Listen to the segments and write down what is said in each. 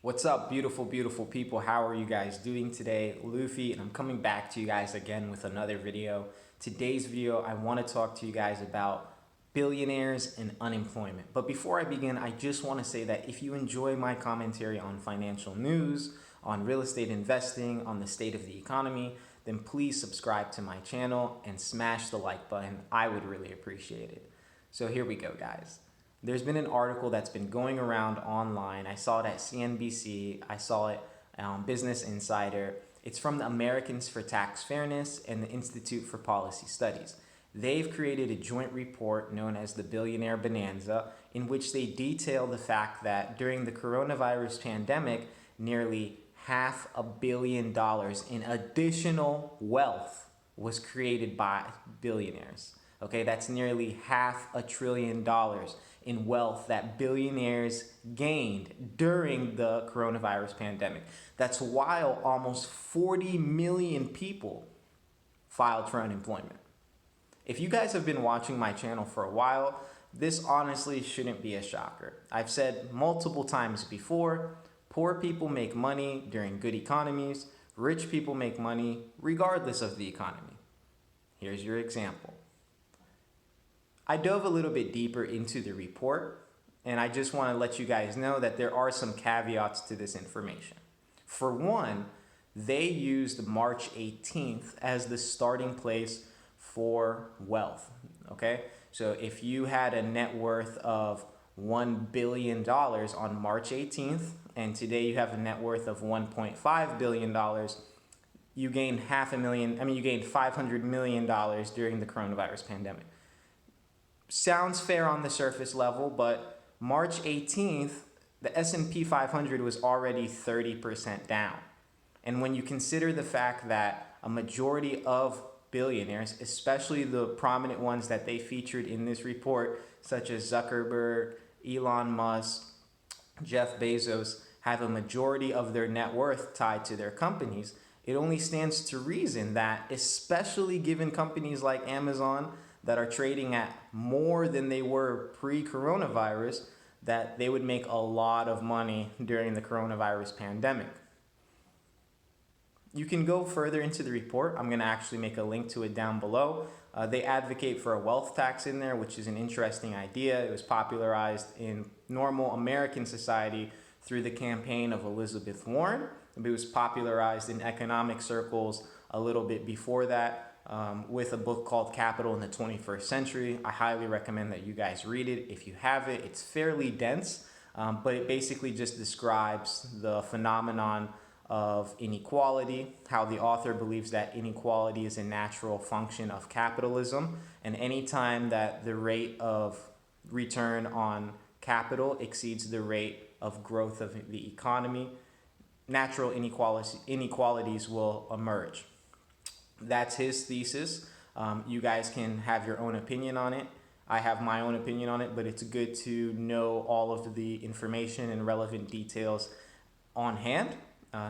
What's up, beautiful, beautiful people? How are you guys doing today? Luffy, and I'm coming back to you guys again with another video. Today's video, I want to talk to you guys about billionaires and unemployment. But before I begin, I just want to say that if you enjoy my commentary on financial news, on real estate investing, on the state of the economy, then please subscribe to my channel and smash the like button. I would really appreciate it. So here we go, guys. There's been an article that's been going around online. I saw it at CNBC. I saw it on Business Insider. It's from the Americans for Tax Fairness and the Institute for Policy Studies. They've created a joint report known as the Billionaire Bonanza, in which they detail the fact that during the coronavirus pandemic, nearly $500 million in additional wealth was created by billionaires. Okay, that's nearly $500 billion in wealth that billionaires gained during the coronavirus pandemic. That's while almost 40 million people filed for unemployment. If you guys have been watching my channel for a while, this honestly shouldn't be a shocker. I've said multiple times before, poor people make money during good economies, rich people make money regardless of the economy. Here's your example. I dove a little bit deeper into the report, and I just want to let you guys know that there are some caveats to this information. For one, they used March 18th as the starting place for wealth, okay? So if you had a net worth of $1 billion on March 18th, and today you have a net worth of $1.5 billion, you gained you gained $500 million during the coronavirus pandemic. Sounds fair on the surface level, but March 18th, the S&P 500 was already 30% down. And when you consider the fact that a majority of billionaires, especially the prominent ones that they featured in this report, such as Zuckerberg, Elon Musk, Jeff Bezos, have a majority of their net worth tied to their companies, it only stands to reason that, especially given companies like Amazon that are trading at more than they were pre-coronavirus, that they would make a lot of money during the coronavirus pandemic. You can go further into the report. I'm going to actually make a link to it down below. They advocate for a wealth tax in there, which is an interesting idea. It was popularized in normal American society through the campaign of Elizabeth Warren. It was popularized in economic circles a little bit before that with a book called Capital in the 21st Century. I highly recommend that you guys read it. If you have it, it's fairly dense, but it basically just describes the phenomenon of inequality, how the author believes that inequality is a natural function of capitalism, and any time that the rate of return on capital exceeds the rate of growth of the economy, natural inequalities will emerge. That's his thesis. You guys can have your own opinion on it. I have my own opinion on it, but it's good to know all of the information and relevant details on hand.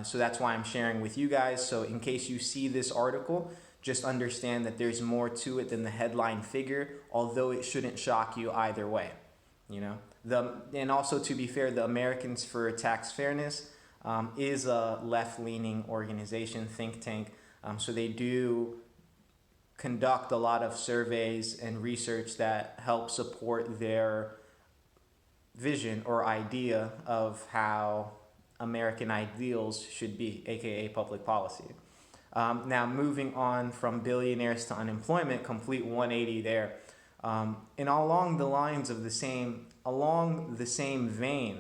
So that's why I'm sharing with you guys. So in case you see this article, just understand that there's more to it than the headline figure, although it shouldn't shock you either way. You know, and also, to be fair, the Americans for Tax Fairness is a left-leaning organization, think tank. So they do conduct a lot of surveys and research that help support their vision or idea of how American ideals should be, aka public policy. Now, moving on from billionaires to unemployment, complete 180 there. And along the lines of along the same vein,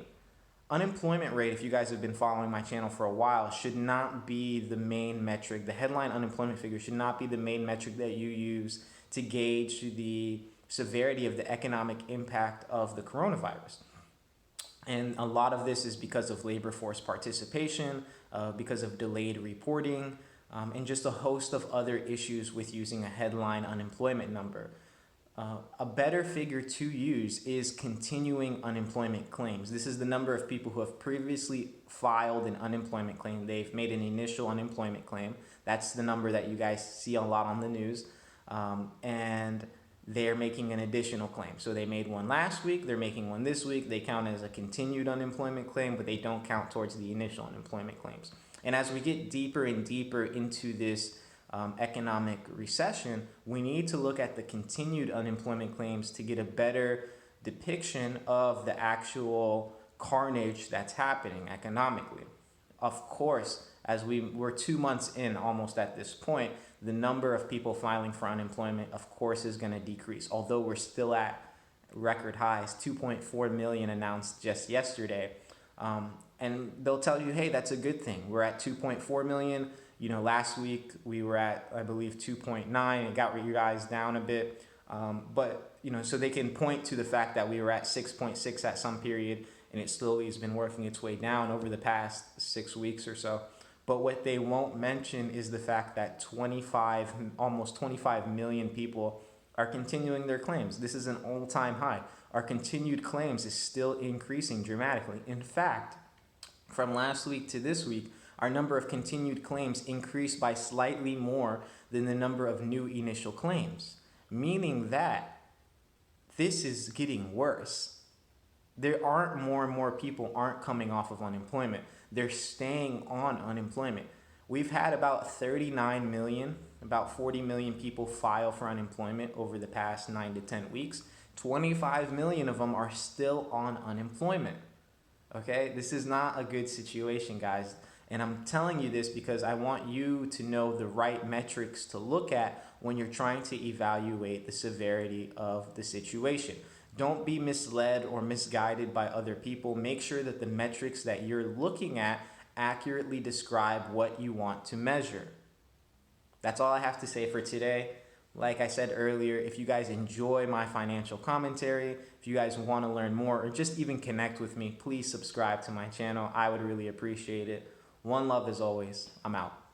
unemployment rate, if you guys have been following my channel for a while, should not be the main metric. The headline unemployment figure should not be the main metric that you use to gauge the severity of the economic impact of the coronavirus. And a lot of this is because of labor force participation, because of delayed reporting, and just a host of other issues with using a headline unemployment number. A better figure to use is continuing unemployment claims. This is the number of people who have previously filed an unemployment claim. They've made an initial unemployment claim. That's the number that you guys see a lot on the news. And they're making an additional claim. So they made one last week, they're making one this week. They count as a continued unemployment claim, but they don't count towards the initial unemployment claims. And as we get deeper and deeper into this economic recession, we need to look at the continued unemployment claims to get a better depiction of the actual carnage that's happening economically. Of course, as we're 2 months in almost at this point, the number of people filing for unemployment, of course, is going to decrease. Although we're still at record highs, 2.4 million announced just yesterday. And they'll tell you, hey, that's a good thing. We're at 2.4 million. You know, last week we were at, I believe, 2.9. It got you guys down a bit. But, you know, so they can point to the fact that we were at 6.6 at some period, and it slowly has been working its way down over the past 6 weeks or so. But what they won't mention is the fact that almost 25 million people are continuing their claims. This is an all-time high. Our continued claims is still increasing dramatically. In fact, from last week to this week, our number of continued claims increased by slightly more than the number of new initial claims, meaning that this is getting worse. There aren't more and more people aren't coming off of unemployment. They're staying on unemployment. We've had about 39 million, about 40 million people file for unemployment over the past 9 to 10 weeks. 25 million of them are still on unemployment. Okay, this is not a good situation, guys. And I'm telling you this because I want you to know the right metrics to look at when you're trying to evaluate the severity of the situation. Don't be misled or misguided by other people. Make sure that the metrics that you're looking at accurately describe what you want to measure. That's all I have to say for today. Like I said earlier, if you guys enjoy my financial commentary, if you guys want to learn more or just even connect with me, please subscribe to my channel. I would really appreciate it. One love as always. I'm out.